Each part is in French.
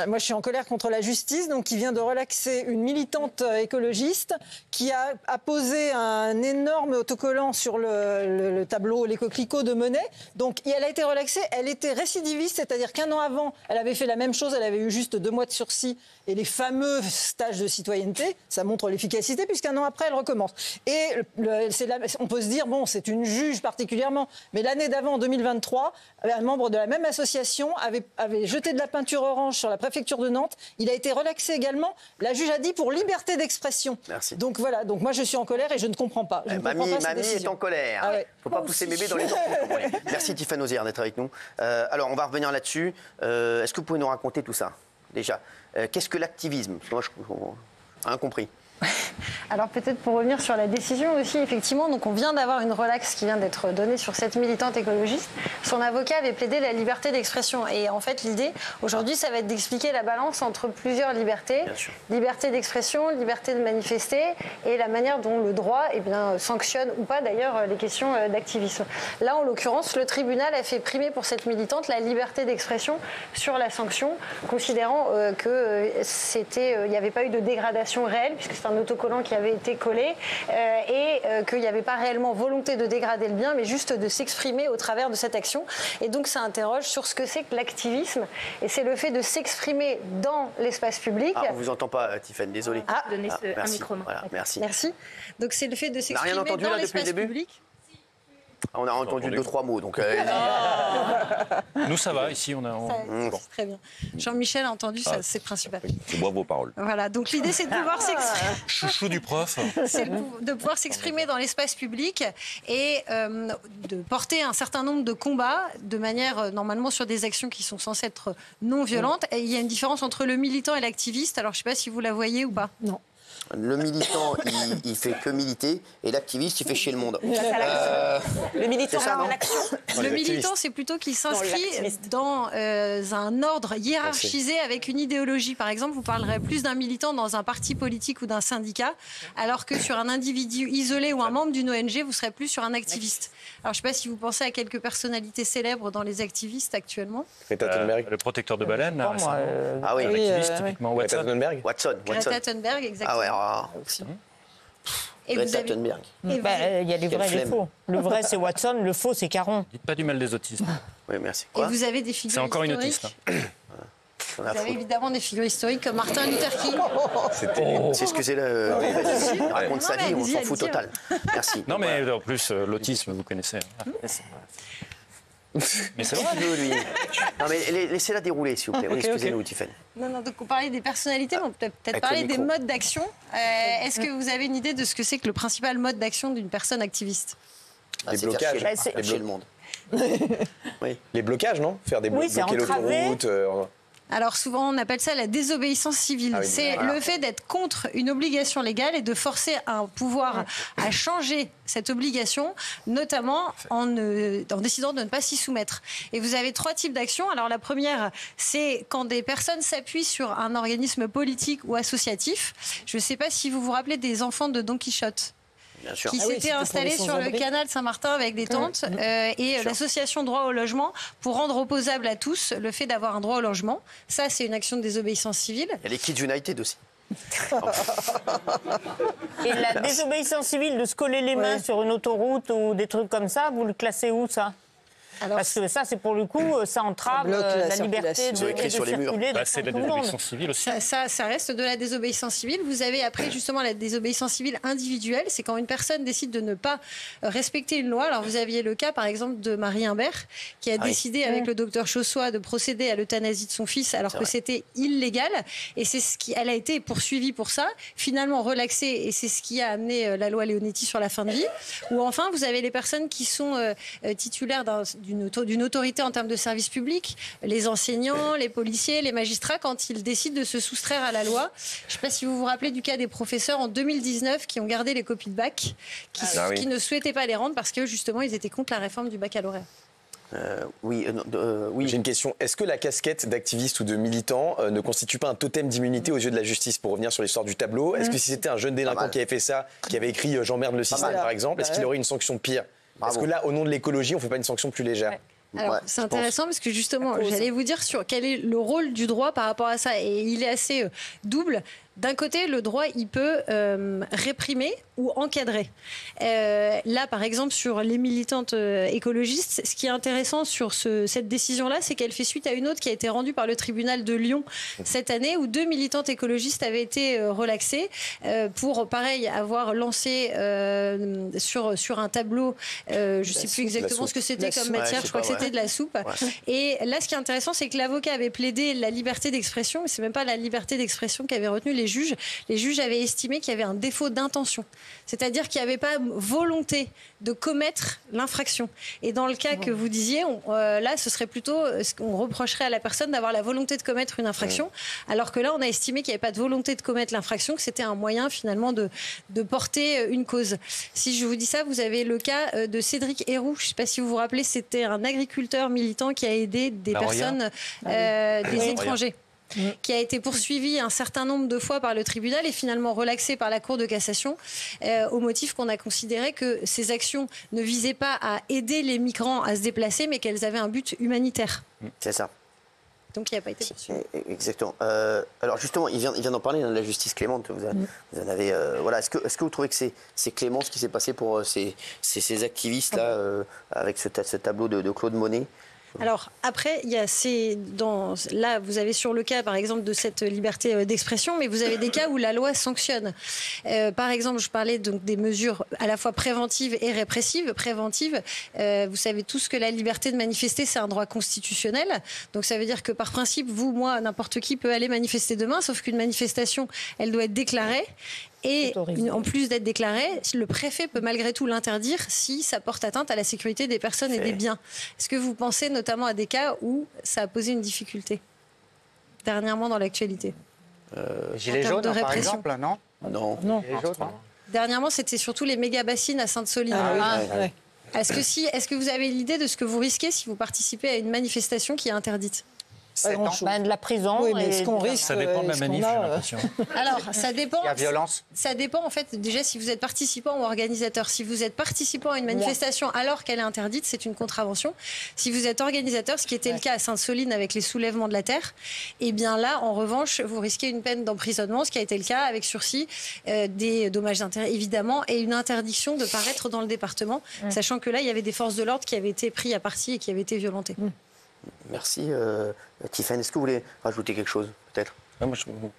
Moi, je suis en colère contre la justice, donc qui vient de relaxer une militante écologiste qui a apposé un énorme autocollant sur le tableau Les Coquelicots de Monet. Donc, elle a été relaxée. Elle était récidiviste, c'est-à-dire qu'un an avant, elle avait fait la même chose. Elle avait eu juste 2 mois de sursis et les fameux stages de citoyenneté. Ça montre l'efficacité, puisqu'un an après, elle recommence. Et on peut se dire, bon, c'est une juge particulièrement, mais l'année d'avant, en 2023, un membre de la même association avait jeté de la peinture orange sur la préfecture de Nantes. Il a été relaxé également. La juge a dit pour liberté d'expression. Merci. Donc voilà, donc moi je suis en colère et je ne comprends pas. Mamie est en colère. Il ne faut pas pousser bébé dans les dents. Merci Tiffany Ozière d'être avec nous. Alors on va revenir là-dessus. Est-ce que vous pouvez nous raconter tout ça déjà? Qu'est-ce que l'activisme? Moi je n'ai rien compris. Alors peut-être pour revenir sur la décision aussi, effectivement, donc on vient d'avoir une relaxe qui vient d'être donnée sur cette militante écologiste. Son avocat avait plaidé la liberté d'expression. Et en fait, l'idée, aujourd'hui, ça va être d'expliquer la balance entre plusieurs libertés. Liberté d'expression, liberté de manifester et la manière dont le droit sanctionne ou pas d'ailleurs les questions d'activisme. Là, en l'occurrence, le tribunal a fait primer pour cette militante la liberté d'expression sur la sanction, considérant qu'il n'y avait pas eu de dégradation réelle, puisque c'est un autocollant qui avait été collé et qu'il n'y avait pas réellement volonté de dégrader le bien, mais juste de s'exprimer au travers de cette action. Et donc ça interroge sur ce que c'est que l'activisme. Et c'est le fait de s'exprimer dans l'espace public. On ne vous entend pas, Tiffany, désolé. Donner un micro. Voilà, merci. Donc c'est le fait de s'exprimer dans l'espace public. On a entendu 2-3 mots, donc... Nous, ça va, ici, on a... C'est très bien. Jean-Michel a entendu, ça, c'est principal. C'est moi vos paroles. Voilà, donc l'idée, c'est de pouvoir s'exprimer... Chouchou du prof. C'est de pouvoir s'exprimer dans l'espace public et de porter un certain nombre de combats de manière, normalement, sur des actions qui sont censées être non violentes. Et il y a une différence entre le militant et l'activiste. Alors, je ne sais pas si vous la voyez ou pas. Non. Le militant, il fait que militer, et l'activiste, il fait chier le monde. Le militant, c'est l'action. Le militant, c'est plutôt qu'il s'inscrit dans un ordre hiérarchisé avec une idéologie. Par exemple, vous parlerez plus d'un militant dans un parti politique ou d'un syndicat, alors que sur un individu isolé ou un membre d'une ONG, vous serez plus sur un activiste. Alors, je ne sais pas si vous pensez à quelques personnalités célèbres dans les activistes actuellement. Greta Thunberg. Le protecteur de baleines, là, récemment. Ah oui, l'activiste, typiquement. Greta Thunberg. Greta Thunberg, exactement. Ah ouais, et vous Greta avez... Thunberg. Il y a des vrais et des faux. Le vrai, c'est Watson, le faux, c'est Caron. Dites pas du mal des autismes. Oui, merci. Et vous avez des figures C'est encore une historiques. autiste. Vous avez évidemment des figures historiques comme Martin Luther King. C'est excusez-le. Il raconte sa vie, on s'en fout total. Merci. Non, mais en plus, l'autisme, vous connaissez. Mais c'est vrai. Lui. Non, mais laissez-la dérouler, s'il vous plaît. Excusez-nous, Tiffany. Non, donc on parlait des personnalités, mais on peut peut-être parler des modes d'action. Est-ce que vous avez une idée de ce que c'est que le principal mode d'action d'une personne activiste? Les blocages. Faire chier le monde. Les blocages, non? Faire des bloquer l'autoroute. Alors souvent, on appelle ça la désobéissance civile. Ah oui, c'est le fait d'être contre une obligation légale et de forcer un pouvoir à changer cette obligation, notamment en décidant de ne pas s'y soumettre. Et vous avez 3 types d'actions. Alors la première, c'est quand des personnes s'appuient sur un organisme politique ou associatif. Je ne sais pas si vous vous rappelez des enfants de Don Quichotte. Qui s'était installé sur le canal Saint-Martin avec des tentes et l'association Droit au logement pour rendre opposable à tous le fait d'avoir un droit au logement. Ça, c'est une action de désobéissance civile. Il y a les Kids United aussi. Et la désobéissance civile de se coller les mains sur une autoroute ou des trucs comme ça, vous le classez où, ça? Parce que ça, c'est pour le coup, ça entrave la liberté de circuler. C'est de la désobéissance civile aussi. Ça reste de la désobéissance civile. Vous avez après justement la désobéissance civile individuelle. C'est quand une personne décide de ne pas respecter une loi. Alors vous aviez le cas par exemple de Marie Imbert qui a décidé avec le docteur Chaussois de procéder à l'euthanasie de son fils alors que c'était illégal. Et c'est elle a été poursuivie pour ça, finalement relaxée. Et c'est ce qui a amené la loi Leonetti sur la fin de vie. Ou enfin vous avez les personnes qui sont titulaires d'une autorité en termes de service public, les enseignants, les policiers, les magistrats, quand ils décident de se soustraire à la loi. Je ne sais pas si vous vous rappelez du cas des professeurs en 2019 qui ont gardé les copies de bac, qui ne souhaitaient pas les rendre parce que justement ils étaient contre la réforme du baccalauréat. Oui. J'ai une question. Est-ce que la casquette d'activiste ou de militant ne constitue pas un totem d'immunité aux yeux de la justice? Pour revenir sur l'histoire du tableau, est-ce que si c'était un jeune délinquant qui avait fait ça, qui avait écrit « J'emmerde le système » par exemple, est-ce qu'il aurait une sanction pire? Parce que là, au nom de l'écologie, on ne fait pas une sanction plus légère? Alors, c'est intéressant parce que justement, j'allais vous dire sur quel est le rôle du droit par rapport à ça. Et il est assez double. D'un côté, le droit, il peut réprimer ou encadrer. Là, par exemple, sur les militantes écologistes, ce qui est intéressant sur cette décision-là, c'est qu'elle fait suite à une autre qui a été rendue par le tribunal de Lyon cette année, où 2 militantes écologistes avaient été relaxées pour, pareil, avoir lancé sur un tableau, je ne sais plus exactement ce que c'était comme matière, je crois que c'était de la soupe. Ouais. Et là, ce qui est intéressant, c'est que l'avocat avait plaidé la liberté d'expression, mais c'est même pas la liberté d'expression qu'avaient retenu les juges. Les juges avaient estimé qu'il y avait un défaut d'intention, c'est-à-dire qu'il n'y avait pas volonté de commettre l'infraction. Et dans le cas que vous disiez, là, ce serait plutôt ce qu'on reprocherait à la personne d'avoir la volonté de commettre une infraction, alors que là, on a estimé qu'il n'y avait pas de volonté de commettre l'infraction, que c'était un moyen finalement de porter une cause. Si je vous dis ça, vous avez le cas de Cédric Héroux. Je ne sais pas si vous vous rappelez, c'était un agriculteur militant qui a aidé des personnes, des étrangers. Qui a été poursuivi un certain nombre de fois par le tribunal et finalement relaxé par la Cour de cassation au motif qu'on a considéré que ces actions ne visaient pas à aider les migrants à se déplacer mais qu'elles avaient un but humanitaire. C'est ça. Donc il n'a pas été poursuivi. Exactement. Alors justement, il vient d'en parler, de la justice clémente. Vous en avez, voilà. Est-ce que vous trouvez que c'est clément ce qui s'est passé pour ces activistes-là avec ce tableau de Claude Monet? Alors après, là, vous avez sur le cas, par exemple, de cette liberté d'expression, mais vous avez des cas où la loi sanctionne. Par exemple, je parlais donc des mesures à la fois préventives et répressives. Préventives, vous savez tous que la liberté de manifester, c'est un droit constitutionnel. Donc ça veut dire que par principe, vous, moi, n'importe qui peut aller manifester demain, sauf qu'une manifestation, elle doit être déclarée. Et en plus d'être déclaré, le préfet peut malgré tout l'interdire si ça porte atteinte à la sécurité des personnes et des biens. Est-ce que vous pensez notamment à des cas où ça a posé une difficulté dernièrement dans l'actualité? Gilets jaunes, par exemple, non? Non. Dernièrement, c'était surtout les méga-bassines à Sainte-Soline. Est-ce que vous avez l'idée de ce que vous risquez si vous participez à une manifestation qui est interdite? De la prison. Oui, mais ce qu'on risque, ça dépend de la manif, j'ai l'impression. Alors, ça dépend. Il y a violence. Ça dépend, en fait, déjà, si vous êtes participant ou organisateur. Si vous êtes participant à une manifestation alors qu'elle est interdite, c'est une contravention. Si vous êtes organisateur, ce qui était le cas à Sainte-Soline avec les soulèvements de la terre, eh bien là, en revanche, vous risquez une peine d'emprisonnement, ce qui a été le cas avec sursis, des dommages d'intérêt, évidemment, et une interdiction de paraître dans le département, sachant que là, il y avait des forces de l'ordre qui avaient été pris à partie et qui avaient été violentées. Merci. Tiffany, est-ce que vous voulez rajouter quelque chose, peut-être?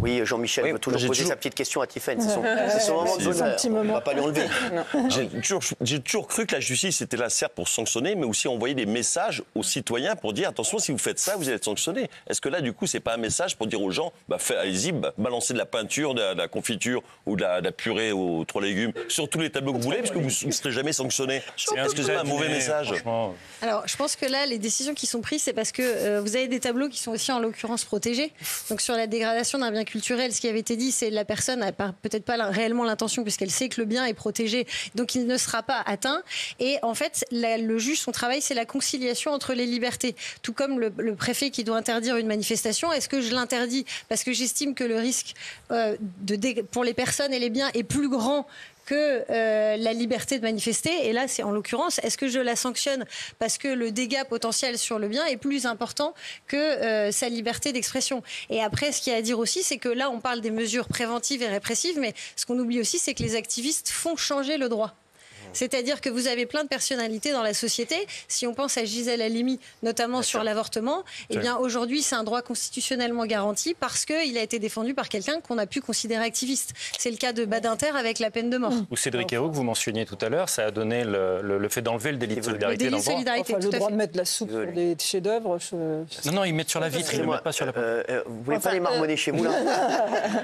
Oui, Jean-Michel veut toujours poser sa petite question à Tiffany. C'est son moment de bonheur. On ne va pas lui enlever. J'ai toujours cru que la justice était là, certes, pour sanctionner, mais aussi envoyer des messages aux citoyens pour dire attention, si vous faites ça, vous allez être sanctionné. Est-ce que là, du coup, c'est pas un message pour dire aux gens allez-y, balancez de la peinture, de la confiture ou de la purée aux 3 légumes sur tous les tableaux que vous voulez, parce que vous ne serez jamais sanctionné. Est-ce que c'est un mauvais message? Alors, je pense que là, les décisions qui sont prises, c'est parce que vous avez des tableaux qui sont aussi, en l'occurrence, protégés. Donc, sur la dégradation d'un bien culturel, ce qui avait été dit, c'est que la personne n'a peut-être pas réellement l'intention puisqu'elle sait que le bien est protégé, donc il ne sera pas atteint. Et en fait, le juge, son travail, c'est la conciliation entre les libertés. Tout comme le préfet qui doit interdire une manifestation, est-ce que je l'interdis parce que j'estime que le risque pour les personnes et les biens est plus grand que la liberté de manifester. Et là, c'est en l'occurrence, est-ce que je la sanctionne parce que le dégât potentiel sur le bien est plus important que sa liberté d'expression? Et après, ce qu'il y a à dire aussi, c'est que là, on parle des mesures préventives et répressives, mais ce qu'on oublie aussi, c'est que les activistes font changer le droit. C'est-à-dire que vous avez plein de personnalités dans la société. Si on pense à Gisèle Halimi, notamment sur l'avortement, eh bien aujourd'hui, c'est un droit constitutionnellement garanti parce qu'il a été défendu par quelqu'un qu'on a pu considérer activiste. C'est le cas de Badinter avec la peine de mort. Ou Cédric Héroux, que vous mentionniez tout à l'heure, ça a donné le fait d'enlever le délit de solidarité dans le droit. Le droit de mettre de la soupe sur des chefs-d'œuvre. Non, ils mettent sur la vitre, ils ne le mettent pas sur la peau. Vous voulez pas les marmonner chez vous, là?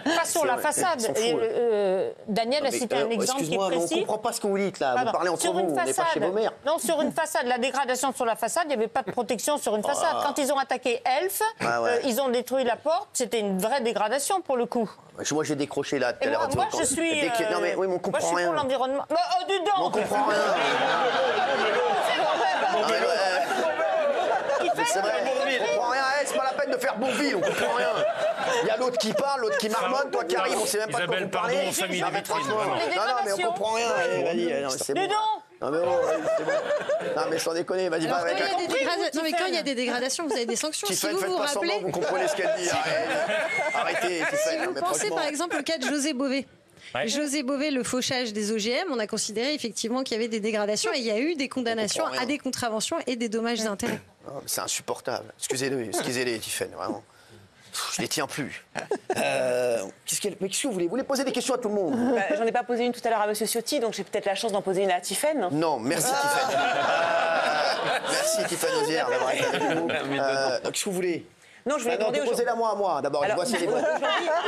Pas sur la façade. Daniel a cité un exemple qui est précis. On ne comprend pas ce que vous dites, là. Vous parlez entre vous, on n'est pas chez vos mères. Non, sur une façade, la dégradation sur la façade, il n'y avait pas de protection sur une façade. Quand ils ont attaqué Elf, ils ont détruit la porte, c'était une vraie dégradation pour le coup. Moi, j'ai décroché là. Moi, je suis. Non, mais oui, on comprend rien. Pour l'environnement. Oh, dis donc. On comprend rien. C'est vrai, on comprend rien. C'est pas la peine de faire Bourville, on comprend rien. Il y a l'autre qui parle, l'autre qui marmonne, toi qui arrive, on sait même pas de quoi vous parlez. Isabelle, pardon, famille de vitrine. Non, mais on comprend rien. Dis donc. Non mais, c'est bon. Non mais sans déconner, vas-y, va avec mais quand il y a des dégradations, vous avez des sanctions. Si vous vous rappelez... semblant, vous comprenez ce qu'elle dit. Arrêtez, Si vous pensez par exemple au cas de José Bové. Ouais. José Bové, le fauchage des OGM, on a considéré effectivement qu'il y avait des dégradations et il y a eu des condamnations à des contraventions et des dommages d'intérêt. C'est insupportable. Excusez-les, Tiffany, vraiment. Je les tiens plus. Qu'est-ce que vous voulez? Vous voulez poser des questions à tout le monde? J'en ai pas posé une tout à l'heure à Monsieur Ciotti, donc j'ai peut-être la chance d'en poser une à Tiffany. Non, merci Tiffany. Merci Tiffany Ozière d'avoir été avec nous. Qu'est-ce que vous voulez? Non, je voulais demander posez-la moi à moi, d'abord.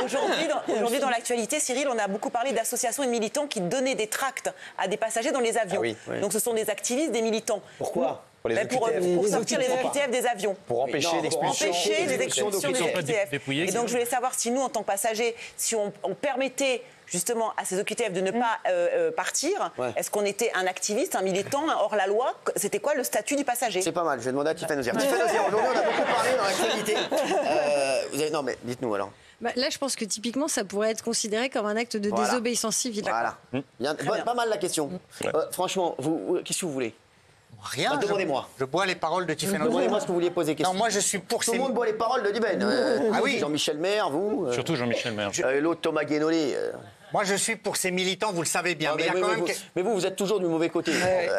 Aujourd'hui, dans l'actualité, Cyril, on a beaucoup parlé d'associations et de militants qui donnaient des tracts à des passagers dans les avions. Donc ce sont des activistes, des militants. Pourquoi? Pour sortir les OQTF des avions. Pour empêcher l'expulsion des OQTF. Et donc je voulais savoir si nous, en tant que passagers, si on permettait justement à ces OQTF de ne pas partir, est-ce qu'on était un activiste, un militant, hors la loi? C'était quoi le statut du passager? C'est pas mal, je vais demander à Tiffany Ozière. Tiffany Ozière, aujourd'hui on a beaucoup parlé dans l'actualité. Non mais dites-nous alors. Là, je pense que typiquement, ça pourrait être considéré comme un acte de désobéissance civile. Voilà. Pas mal la question. Franchement, qu'est-ce que vous voulez? Rien. Demandez-moi. Je bois les paroles de Tiffany. Demandez-moi ce que vous vouliez poser question. Non, moi je suis pour. Tout le monde boit les paroles de Liben. Ah oui. Jean-Michel Maire, vous. Surtout Jean-Michel Maire. L'autre Thomas Guénolé. Moi je suis pour ces militants, vous le savez bien. Mais vous êtes toujours du mauvais côté.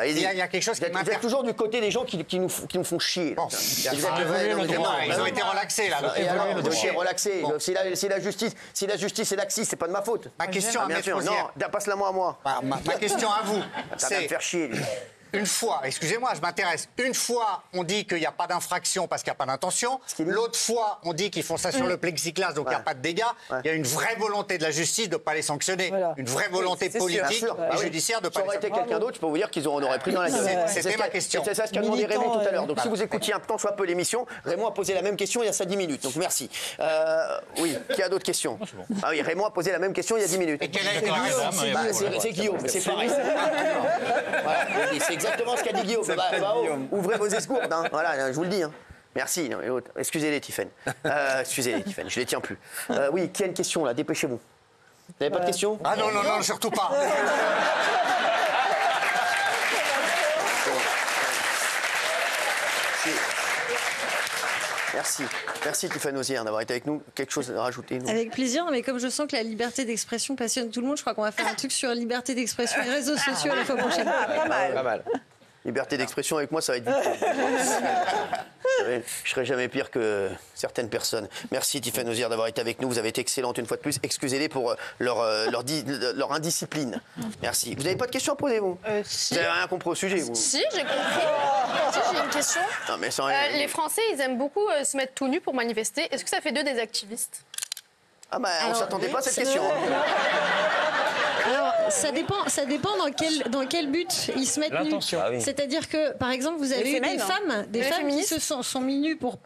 Il y a quelque chose qui m'intéresse. Vous êtes toujours du côté des gens qui nous font chier. Bon, ils ont été relaxés là. Relaxés. Si la justice est laxiste, c'est pas de ma faute. Ma question à Maître Ozière. Non, passe-la moi à moi. Ma question à vous, c'est me faire chier. Une fois, excusez-moi, je m'intéresse. Une fois, on dit qu'il n'y a pas d'infraction parce qu'il n'y a pas d'intention. L'autre fois, on dit qu'ils font ça sur le plexiglas, donc il n'y a pas de dégâts. Il y a une vraie volonté de la justice de ne pas les sanctionner. Une vraie volonté politique et judiciaire de ne pas les sanctionner. Ça aurait été quelqu'un d'autre, je peux vous dire qu'ils auraient pris dans la gueule. C'était ma question. C'est ça ce qu'a demandé Raymond tout à l'heure. Donc si vous écoutiez un tant soit peu l'émission, Raymond a posé la même question il y a ça 10 minutes. Donc merci. Oui, qui a d'autres questions? Ah oui, Raymond a posé la même question il y a 10 minutes. Et quelle a été la réponse? C'est Guillaume, c'est pareil. C'est exactement ce qu'a dit Guillaume. Ouvrez vos escourdes, hein. Voilà, je vous le dis. Hein. Merci. Excusez-les, Tiffany. Excusez-les, Tiffany, je les tiens plus. Oui, qui a une question là? Dépêchez-vous. Vous n'avez pas de question? Ah non, surtout pas. Merci Tiffany Ozière d'avoir été avec nous. Quelque chose à rajouter? Avec plaisir, mais comme je sens que la liberté d'expression passionne tout le monde, je crois qu'on va faire un truc sur liberté d'expression et réseaux sociaux la fois prochaine. Pas mal. Liberté d'expression avec moi, ça va être difficile. Je serai jamais pire que certaines personnes. Merci Tiffany Ozière d'avoir été avec nous. Vous avez été excellente une fois de plus. Excusez-les pour leur indiscipline. Merci. Vous n'avez pas de questions à poser, vous? Si. Vous n'avez rien compris au sujet, vous? Si, j'ai compris. Si, j'ai une question. Non, mais les Français, ils aiment beaucoup se mettre tout nus pour manifester. Est-ce que ça fait d'eux des activistes? Ah bah, on ne s'attendait pas à cette question. Alors, ça dépend dans quel but ils se mettent nus. C'est-à-dire que, par exemple, vous avez eu des femmes qui se sont mis nues pour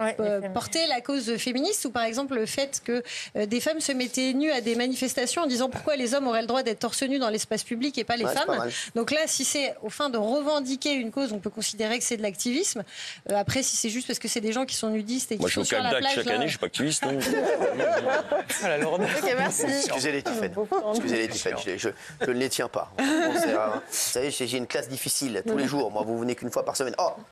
porter la cause féministe, ou par exemple le fait que des femmes se mettaient nues à des manifestations en disant pourquoi les hommes auraient le droit d'être torse nu dans l'espace public et pas les femmes. Donc là, si c'est au fin de revendiquer une cause, on peut considérer que c'est de l'activisme. Après, si c'est juste parce que c'est des gens qui sont nudistes et qui sont sur la plage... Chaque année, je suis pas activiste. Ok, merci. Excusez-les, Tiffany. Je ne les tiens pas. Vous savez, j'ai une classe difficile tous les jours. Moi, vous venez qu'une fois par semaine. Oh,